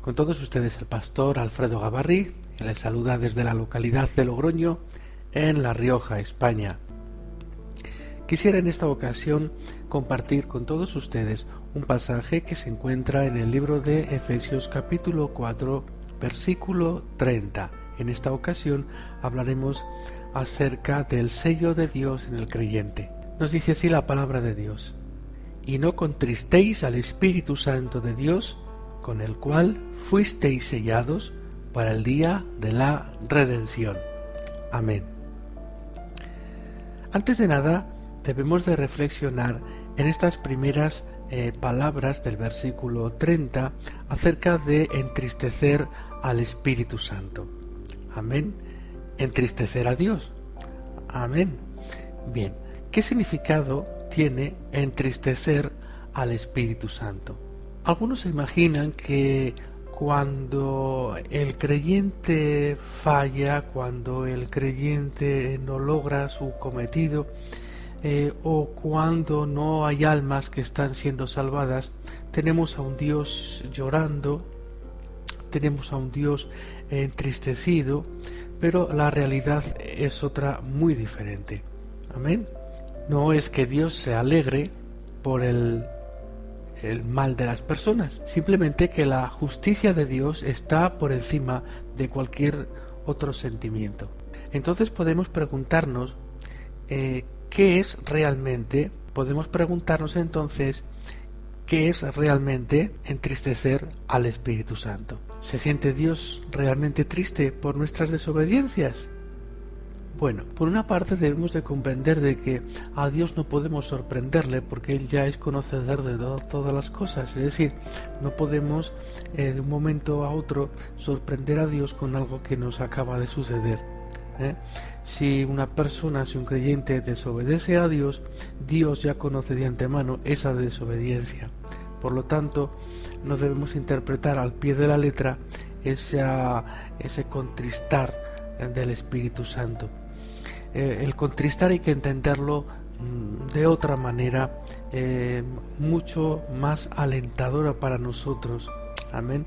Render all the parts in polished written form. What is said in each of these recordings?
Con todos ustedes el pastor Alfredo Gabarri, que les saluda desde la localidad de Logroño, en La Rioja, España. Quisiera en esta ocasión compartir con todos ustedes un pasaje que se encuentra en el libro de Efesios capítulo 4, versículo 30. En esta ocasión hablaremos acerca del sello de Dios en el creyente. Nos dice así la palabra de Dios: y no contristéis al Espíritu Santo de Dios, con el cual fuisteis sellados para el día de la redención. Amén. Antes de nada, debemos de reflexionar en estas primeras palabras del versículo 30 acerca de entristecer al Espíritu Santo. Amén. Entristecer a Dios. Amén. Bien, ¿qué significado tiene entristecer al Espíritu Santo? Algunos se imaginan que cuando el creyente falla, cuando el creyente no logra su cometido, o cuando no hay almas que están siendo salvadas, tenemos a un Dios llorando, tenemos a un Dios entristecido, pero la realidad es otra muy diferente. Amén. No es que Dios se alegre por el mal de las personas, simplemente que la justicia de Dios está por encima de cualquier otro sentimiento. Entonces podemos preguntarnos ¿qué es realmente entristecer al Espíritu Santo? ¿Se siente Dios realmente triste por nuestras desobediencias? Bueno, por una parte debemos de comprender de que a Dios no podemos sorprenderle porque Él ya es conocedor de todas las cosas. Es decir, no podemos de un momento a otro sorprender a Dios con algo que nos acaba de suceder. Si un creyente desobedece a Dios, Dios ya conoce de antemano esa desobediencia. Por lo tanto, no debemos interpretar al pie de la letra ese contristar del Espíritu Santo. El contristar hay que entenderlo de otra manera, mucho más alentadora para nosotros. Amén.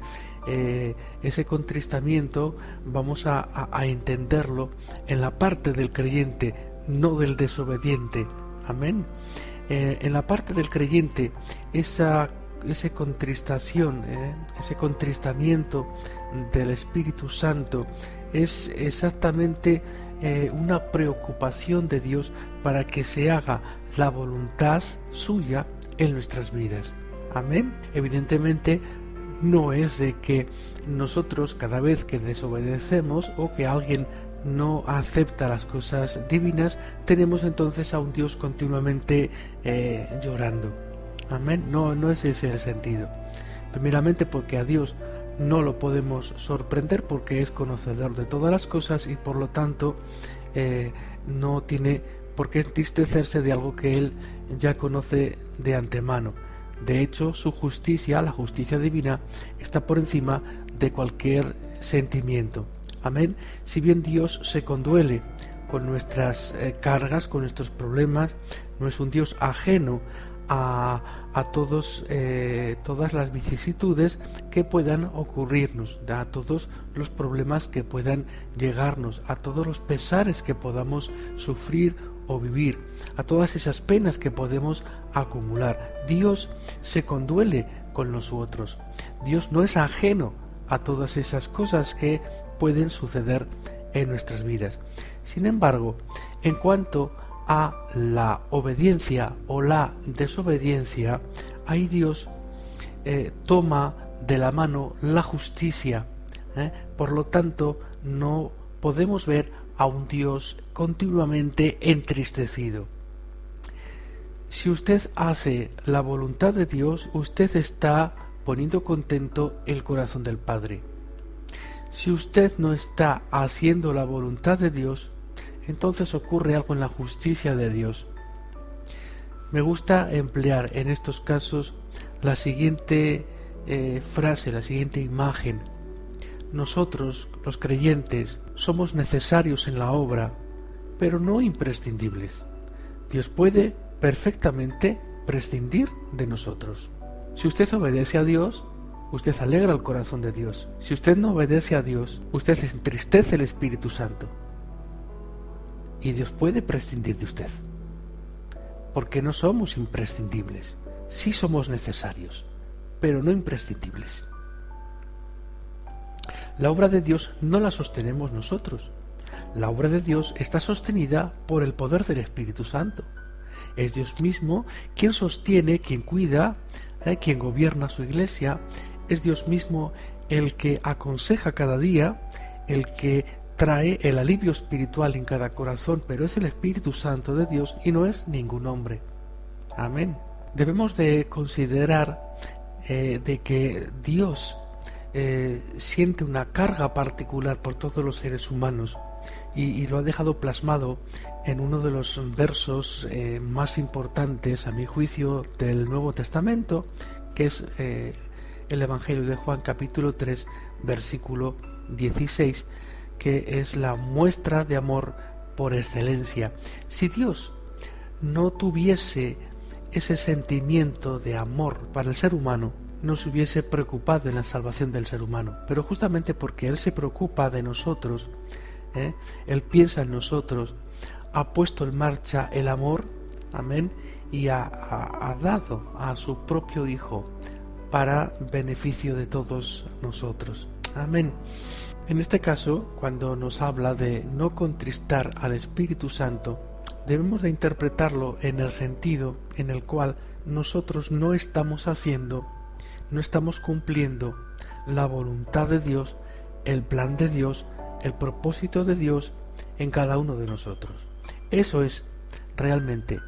Ese contristamiento vamos a entenderlo en la parte del creyente, no del desobediente. Amén. En la parte del creyente, esa contristación, ese contristamiento del Espíritu Santo es exactamente una preocupación de Dios para que se haga la voluntad suya en nuestras vidas. Amén. Evidentemente no es de que nosotros cada vez que desobedecemos o que alguien no acepta las cosas divinas, tenemos entonces a un Dios continuamente llorando. Amén. No es ese el sentido. Primeramente porque a Dios no lo podemos sorprender porque es conocedor de todas las cosas y por lo tanto no tiene por qué entristecerse de algo que Él ya conoce de antemano. De hecho, su justicia, la justicia divina, está por encima de cualquier sentimiento. Amén. Si bien Dios se conduele con nuestras cargas, con nuestros problemas, no es un Dios ajeno a todas las vicisitudes que puedan ocurrirnos, a todos los problemas que puedan llegarnos, a todos los pesares que podamos sufrir o vivir, a todas esas penas que podemos acumular. Dios se conduele con nosotros. Dios no es ajeno a todas esas cosas que pueden suceder en nuestras vidas. Sin embargo, en cuanto a la obediencia o la desobediencia, ahí Dios toma de la mano la justicia. Por lo tanto, no podemos ver a un Dios continuamente entristecido. Si usted hace la voluntad de Dios, usted está poniendo contento el corazón del Padre. Si usted no está haciendo la voluntad de Dios, entonces ocurre algo en la justicia de Dios. Me gusta emplear en estos casos la siguiente frase, la siguiente imagen. Nosotros, los creyentes, somos necesarios en la obra, pero no imprescindibles. Dios puede perfectamente prescindir de nosotros. Si usted obedece a Dios, usted alegra el corazón de Dios. Si usted no obedece a Dios, usted entristece el Espíritu Santo. Y Dios puede prescindir de usted. Porque no somos imprescindibles. Sí somos necesarios, pero no imprescindibles. La obra de Dios no la sostenemos nosotros. La obra de Dios está sostenida por el poder del Espíritu Santo. Es Dios mismo quien sostiene, quien cuida, quien gobierna su iglesia. Es Dios mismo el que aconseja cada día, el que trae el alivio espiritual en cada corazón, pero es el Espíritu Santo de Dios y no es ningún hombre. Amén. Debemos de considerar de que Dios siente una carga particular por todos los seres humanos y lo ha dejado plasmado en uno de los versos más importantes, a mi juicio, del Nuevo Testamento, que es el Evangelio de Juan, capítulo 3, versículo 16, que es la muestra de amor por excelencia. Si Dios no tuviese ese sentimiento de amor para el ser humano, no se hubiese preocupado en la salvación del ser humano, pero justamente porque Él se preocupa de nosotros, Él piensa en nosotros, ha puesto en marcha el amor, amén, y ha dado a su propio Hijo para beneficio de todos nosotros, amén. En este caso, cuando nos habla de no contristar al Espíritu Santo, debemos de interpretarlo en el sentido en el cual nosotros no estamos cumpliendo la voluntad de Dios, el plan de Dios, el propósito de Dios en cada uno de nosotros. Eso es realmente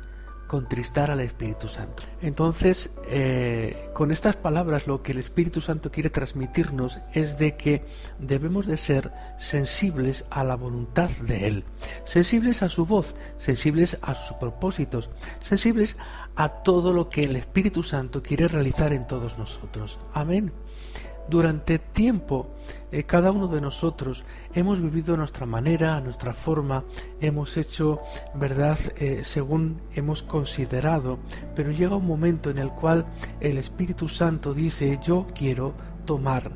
contristar al Espíritu Santo. Entonces, con estas palabras lo que el Espíritu Santo quiere transmitirnos es de que debemos de ser sensibles a la voluntad de Él, sensibles a su voz, sensibles a sus propósitos, sensibles a todo lo que el Espíritu Santo quiere realizar en todos nosotros. Amén. Durante tiempo, cada uno de nosotros hemos vivido a nuestra manera, a nuestra forma, hemos hecho, verdad, según hemos considerado, pero llega un momento en el cual el Espíritu Santo dice: yo quiero tomar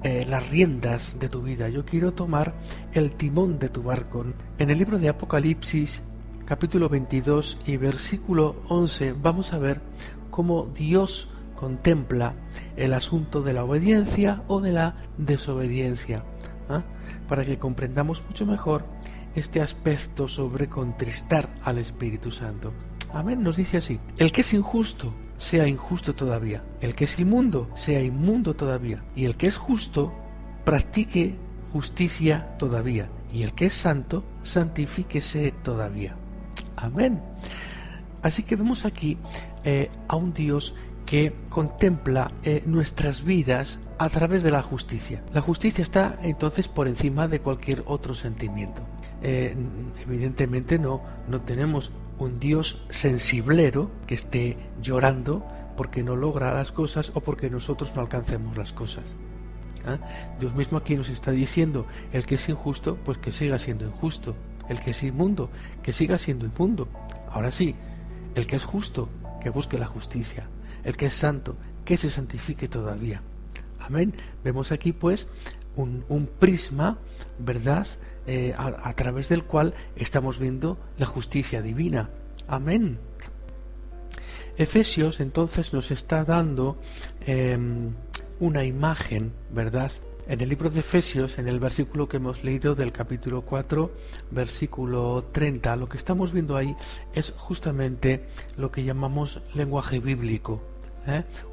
las riendas de tu vida, yo quiero tomar el timón de tu barco. En el libro de Apocalipsis, capítulo 22 y versículo 11, vamos a ver cómo Dios contempla el asunto de la obediencia o de la desobediencia, para que comprendamos mucho mejor este aspecto sobre contristar al Espíritu Santo. Amén. Nos dice así: el que es injusto, sea injusto todavía; el que es inmundo, sea inmundo todavía; y el que es justo, practique justicia todavía; y el que es santo, santifíquese todavía. Amén. Así que vemos aquí a un Dios que contempla nuestras vidas a través de la justicia. La justicia está entonces por encima de cualquier otro sentimiento. Evidentemente no tenemos un Dios sensiblero que esté llorando porque no logra las cosas o porque nosotros no alcancemos las cosas. Dios mismo aquí nos está diciendo: el que es injusto, pues que siga siendo injusto; el que es inmundo, que siga siendo inmundo. Ahora sí, el que es justo, que busque la justicia; el que es santo, que se santifique todavía. Amén. Vemos aquí pues un prisma, ¿verdad?, a través del cual estamos viendo la justicia divina. Amén. Efesios entonces nos está dando una imagen, ¿verdad? En el libro de Efesios, en el versículo que hemos leído del capítulo 4, versículo 30, lo que estamos viendo ahí es justamente lo que llamamos lenguaje bíblico,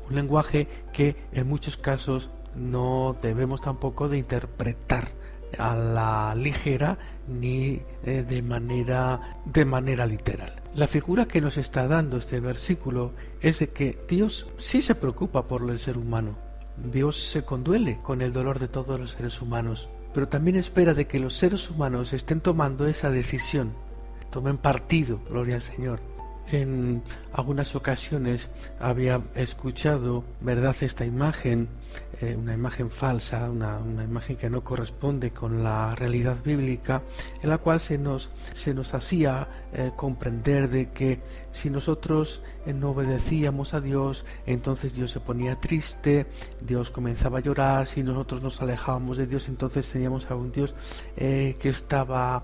un lenguaje que en muchos casos no debemos tampoco de interpretar a la ligera ni de manera literal. La figura que nos está dando este versículo es de que Dios sí se preocupa por el ser humano. Dios se conduele con el dolor de todos los seres humanos, pero también espera de que los seres humanos estén tomando esa decisión, tomen partido, gloria al Señor, En algunas ocasiones había escuchado, ¿verdad?, esta imagen, una imagen falsa, una imagen que no corresponde con la realidad bíblica, en la cual se nos hacía comprender de que si nosotros no obedecíamos a Dios, entonces Dios se ponía triste, Dios comenzaba a llorar. Si nosotros nos alejábamos de Dios, entonces teníamos a un Dios que estaba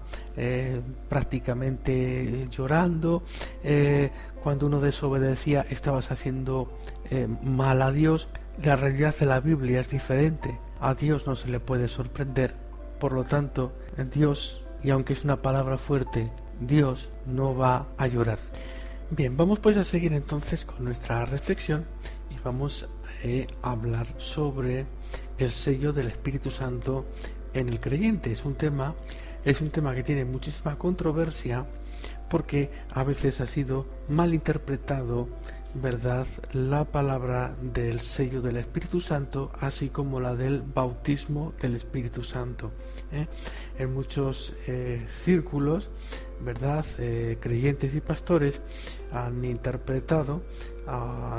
prácticamente llorando. Cuando uno desobedecía, estabas haciendo mal a Dios. La realidad de la Biblia es diferente. A Dios no se le puede sorprender. Por lo tanto, Dios, y aunque es una palabra fuerte, Dios no va a llorar. Bien, vamos pues a seguir entonces con nuestra reflexión y vamos a hablar sobre el sello del Espíritu Santo en el creyente. Es un tema que tiene muchísima controversia, porque a veces ha sido mal interpretado, ¿verdad?, la palabra del sello del Espíritu Santo, así como la del bautismo del Espíritu Santo. En muchos círculos, ¿verdad?, creyentes y pastores han interpretado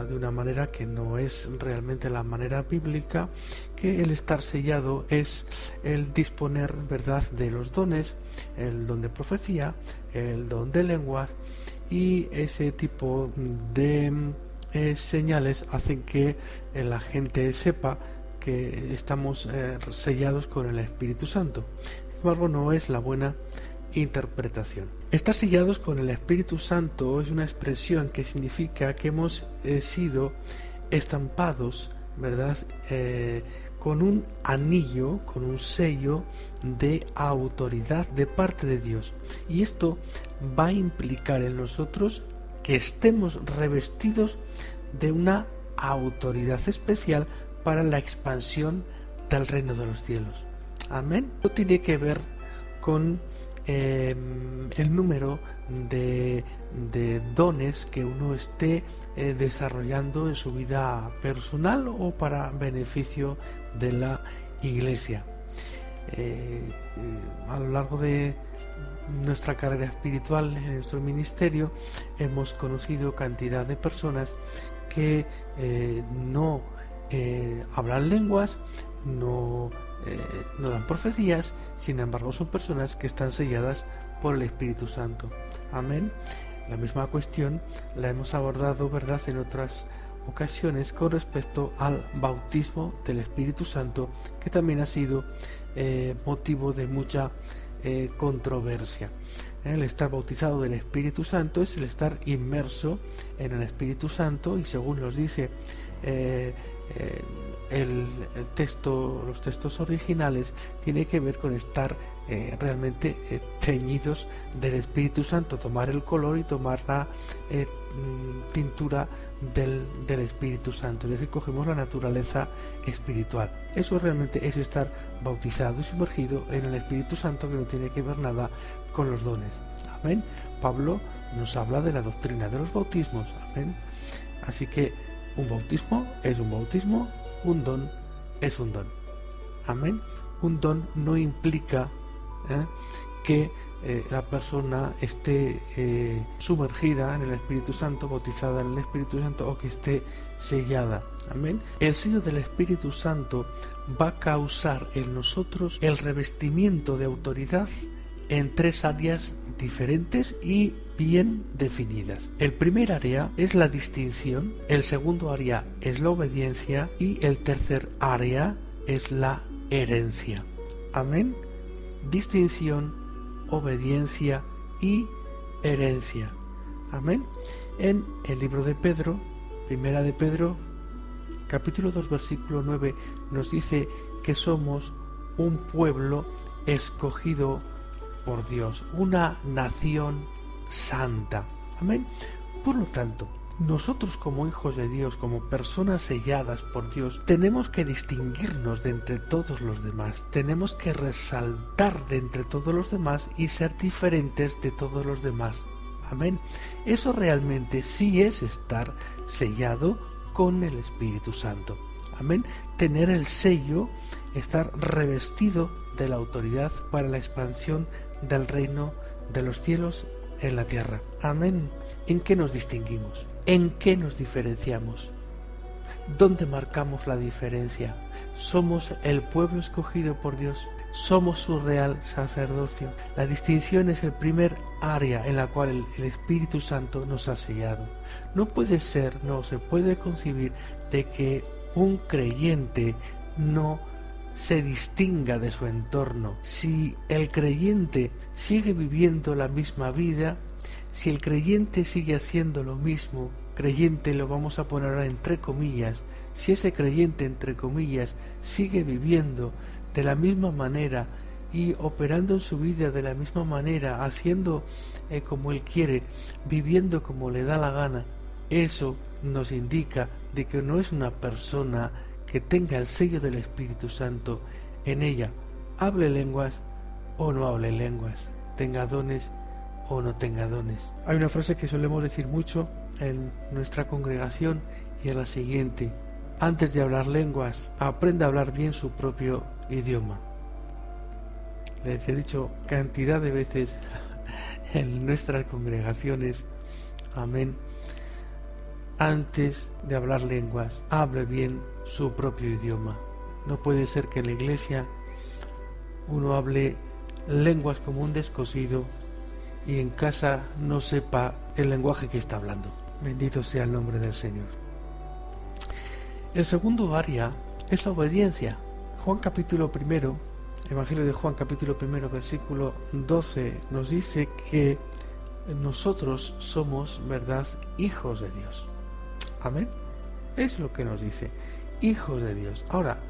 de una manera que no es realmente la manera bíblica, que el estar sellado es el disponer, ¿verdad?, de los dones, el don de profecía, el don de lenguas, y ese tipo de señales hacen que la gente sepa que estamos sellados con el Espíritu Santo. Sin embargo, no es la buena interpretación. Estar sellados con el Espíritu Santo es una expresión que significa que hemos sido estampados, ¿verdad?, con un anillo, con un sello de autoridad de parte de Dios. Y esto va a implicar en nosotros que estemos revestidos de una autoridad especial para la expansión del reino de los cielos. Amén. Esto tiene que ver con el número de dones que uno esté desarrollando en su vida personal o para beneficio de la Iglesia. A lo largo de nuestra carrera espiritual, en nuestro ministerio, hemos conocido cantidad de personas que no hablan lenguas, no dan profecías. Sin embargo, son personas que están selladas por el Espíritu Santo. Amén. La misma cuestión la hemos abordado, ¿verdad?, en otras ocasiones con respecto al bautismo del Espíritu Santo, que también ha sido motivo de mucha controversia. El estar bautizado del Espíritu Santo es el estar inmerso en el Espíritu Santo, y según nos dice los textos originales, tiene que ver con estar realmente teñidos del Espíritu Santo, tomar el color y tomar la tintura del Espíritu Santo, es decir, cogemos la naturaleza espiritual. Eso realmente es estar bautizado y sumergido en el Espíritu Santo, que no tiene que ver nada con los dones. Amén. Pablo nos habla de la doctrina de los bautismos. Amén. Así que un bautismo es un bautismo, un don es un don. Amén. Un don no implica que la persona esté sumergida en el Espíritu Santo, bautizada en el Espíritu Santo, o que esté sellada. Amén. El sello del Espíritu Santo va a causar en nosotros el revestimiento de autoridad en tres áreas diferentes y bien definidas. El primer área es la distinción, el segundo área es la obediencia y el tercer área es la herencia. Amén. Distinción, obediencia y herencia. Amén. En el libro de Pedro, primera de Pedro, capítulo 2, versículo 9, nos dice que somos un pueblo escogido por Dios, una nación santa. Amén. Por lo tanto, nosotros como hijos de Dios, como personas selladas por Dios, tenemos que distinguirnos de entre todos los demás, tenemos que resaltar de entre todos los demás y ser diferentes de todos los demás. Amén. Eso realmente sí es estar sellado con el Espíritu Santo. Amén. Tener el sello, estar revestido de la autoridad para la expansión del reino de los cielos en la tierra. Amén. ¿En qué nos distinguimos? ¿En qué nos diferenciamos? ¿Dónde marcamos la diferencia? Somos el pueblo escogido por Dios. Somos su real sacerdocio. La distinción es el primer área en la cual el Espíritu Santo nos ha sellado. No puede ser, no se puede concebir de que un creyente no se distinga de su entorno. Si el creyente sigue viviendo la misma vida, si el creyente sigue haciendo lo mismo, creyente lo vamos a poner ahora entre comillas, si ese creyente entre comillas sigue viviendo de la misma manera y operando en su vida de la misma manera, haciendo como él quiere, viviendo como le da la gana, eso nos indica de que no es una persona que tenga el sello del Espíritu Santo en ella, hable lenguas o no hable lenguas, tenga dones o no tenga dones. Hay una frase que solemos decir mucho en nuestra congregación y es la siguiente: antes de hablar lenguas, aprenda a hablar bien su propio idioma. Les he dicho cantidad de veces en nuestras congregaciones, amén, antes de hablar lenguas, hable bien su propio idioma. No puede ser que en la iglesia uno hable lenguas como un descosido y en casa no sepa el lenguaje que está hablando. Bendito sea el nombre del Señor. El segundo área es la obediencia. Juan capítulo 1, Evangelio de Juan capítulo 1, versículo 12 nos dice que nosotros somos, ¿verdad?, hijos de Dios. Amén. Es lo que nos dice, hijos de Dios. Ahora,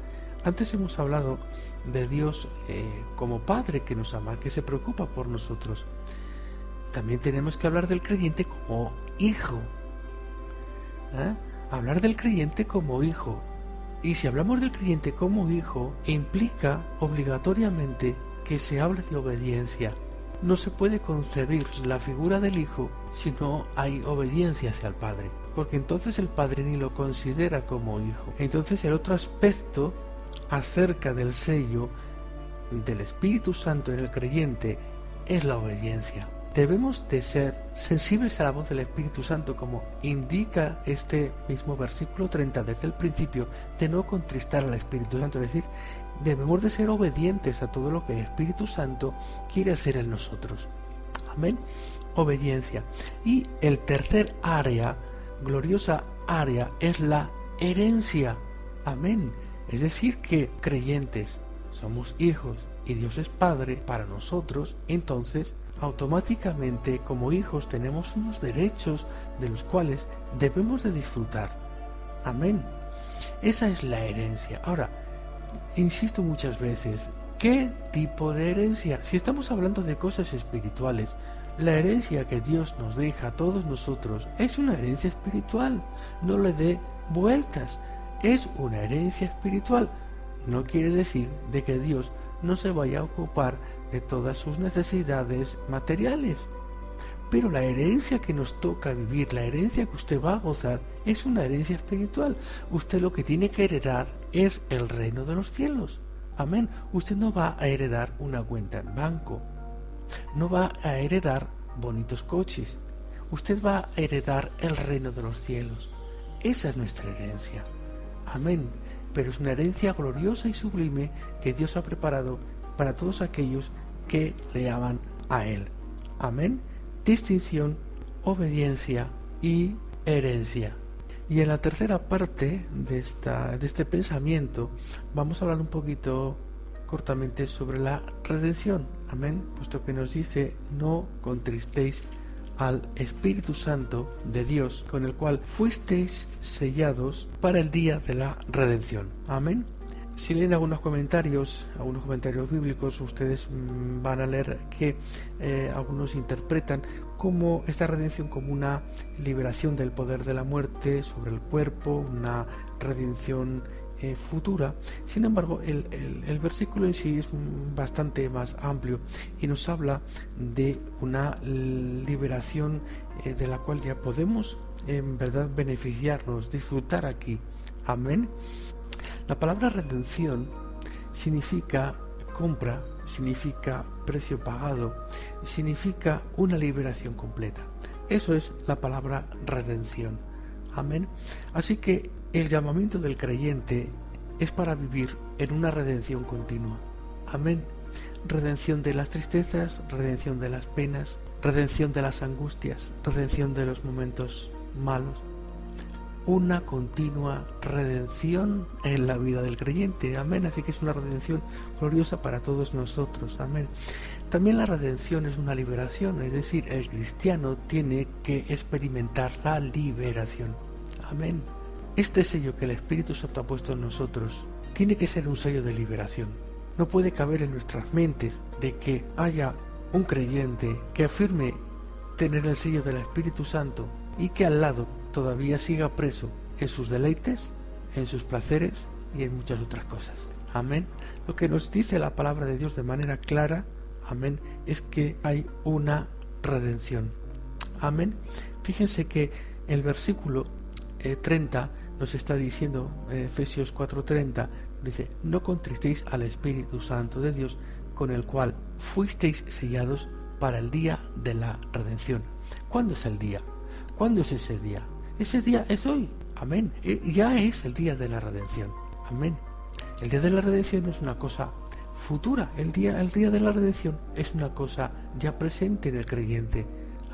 antes hemos hablado de Dios como Padre que nos ama, que se preocupa por nosotros. También tenemos que hablar del creyente como hijo. Hablar del creyente como hijo. Y si hablamos del creyente como hijo, implica obligatoriamente que se hable de obediencia. No se puede concebir la figura del hijo si no hay obediencia hacia el Padre, porque entonces el Padre ni lo considera como hijo. Entonces el otro aspecto acerca del sello del Espíritu Santo en el creyente es la obediencia. Debemos de ser sensibles a la voz del Espíritu Santo, como indica este mismo versículo 30 desde el principio, de no contristar al Espíritu Santo, es decir, debemos de ser obedientes a todo lo que el Espíritu Santo quiere hacer en nosotros. Amén. Obediencia. Y el tercer área, gloriosa área, es la herencia. Amén. Es decir, que creyentes somos hijos y Dios es Padre para nosotros, entonces automáticamente como hijos tenemos unos derechos de los cuales debemos de disfrutar. Amén. Esa es la herencia. Ahora, insisto muchas veces, ¿qué tipo de herencia? Si estamos hablando de cosas espirituales, la herencia que Dios nos deja a todos nosotros es una herencia espiritual. No le dé vueltas. Es una herencia espiritual. No quiere decir de que Dios no se vaya a ocupar de todas sus necesidades materiales. Pero la herencia que nos toca vivir, la herencia que usted va a gozar, es una herencia espiritual. Usted lo que tiene que heredar es el reino de los cielos. Amén. Usted no va a heredar una cuenta en banco. No va a heredar bonitos coches. Usted va a heredar el reino de los cielos. Esa es nuestra herencia. Amén. Pero es una herencia gloriosa y sublime que Dios ha preparado para todos aquellos que le aman a Él. Amén. Distinción, obediencia y herencia. Y en la tercera parte de este pensamiento vamos a hablar un poquito cortamente sobre la redención. Amén. Puesto que nos dice: no contristéis al Espíritu Santo de Dios, con el cual fuisteis sellados para el día de la redención. Amén. Si leen algunos comentarios bíblicos, ustedes van a leer que algunos interpretan como esta redención como una liberación del poder de la muerte sobre el cuerpo, una redención futura. Sin embargo, el versículo en sí es bastante más amplio y nos habla de una liberación de la cual ya podemos en verdad beneficiarnos, disfrutar aquí. Amén. La palabra redención significa compra, significa precio pagado, significa una liberación completa. Eso es la palabra redención. Amén. Así que el llamamiento del creyente es para vivir en una redención continua. Amén. Redención de las tristezas, redención de las penas, redención de las angustias, redención de los momentos malos. Una continua redención en la vida del creyente. Amén. Así que es una redención gloriosa para todos nosotros. Amén. También la redención es una liberación, es decir, el cristiano tiene que experimentar la liberación. Amén. Este sello que el Espíritu Santo ha puesto en nosotros tiene que ser un sello de liberación. No puede caber en nuestras mentes de que haya un creyente que afirme tener el sello del Espíritu Santo y que al lado todavía siga preso en sus deleites, en sus placeres y en muchas otras cosas. Amén. Lo que nos dice la palabra de Dios de manera clara, amén, es que hay una redención. Amén. Fíjense que el versículo 30 nos está diciendo, Efesios 4:30, dice: no contristéis al Espíritu Santo de Dios, con el cual fuisteis sellados para el día de la redención. ¿Cuándo es el día? ¿Cuándo es ese día? Ese día es hoy. Amén. Ya es el día de la redención. Amén. El día de la redención no es una cosa futura. El día de la redención es una cosa ya presente en el creyente.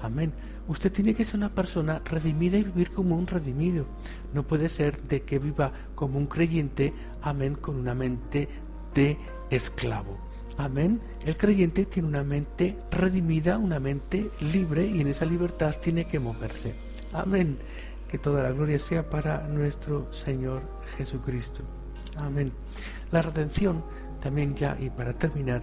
Amén. Usted tiene que ser una persona redimida y vivir como un redimido. No puede ser de que viva como un creyente, amén, con una mente de esclavo. Amén. El creyente tiene una mente redimida, una mente libre, y en esa libertad tiene que moverse. Amén. Que toda la gloria sea para nuestro Señor Jesucristo. Amén. La redención también, ya y para terminar,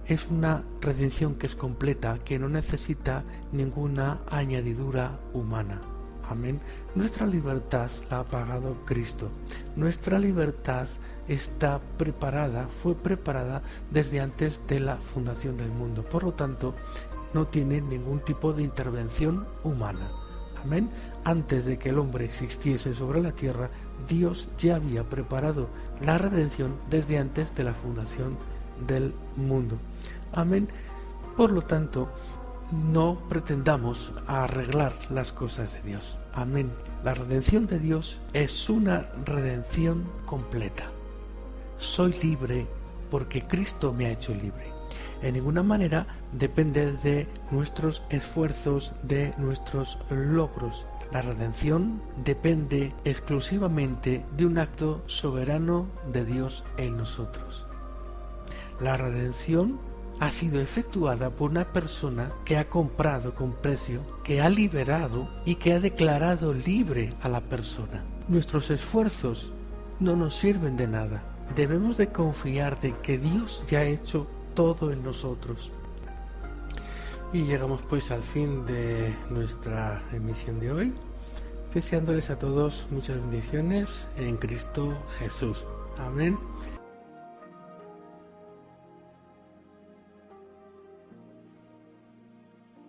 es una redención que es completa, que no necesita ninguna añadidura humana. Amén. Nuestra libertad la ha pagado Cristo. Nuestra libertad está preparada, fue preparada desde antes de la fundación del mundo. Por lo tanto, no tiene ningún tipo de intervención humana. Amén. Antes de que el hombre existiese sobre la tierra, Dios ya había preparado la redención desde antes de la fundación del mundo. Amén. Por lo tanto, no pretendamos arreglar las cosas de Dios. Amén. La redención de Dios es una redención completa. Soy libre porque Cristo me ha hecho libre. En ninguna manera depende de nuestros esfuerzos, de nuestros logros. La redención depende exclusivamente de un acto soberano de Dios en nosotros. La redención ha sido efectuada por una persona que ha comprado con precio, que ha liberado y que ha declarado libre a la persona. Nuestros esfuerzos no nos sirven de nada. Debemos de confiar de que Dios ya ha hecho todo en nosotros. Y llegamos pues al fin de nuestra emisión de hoy, deseándoles a todos muchas bendiciones en Cristo Jesús. Amén.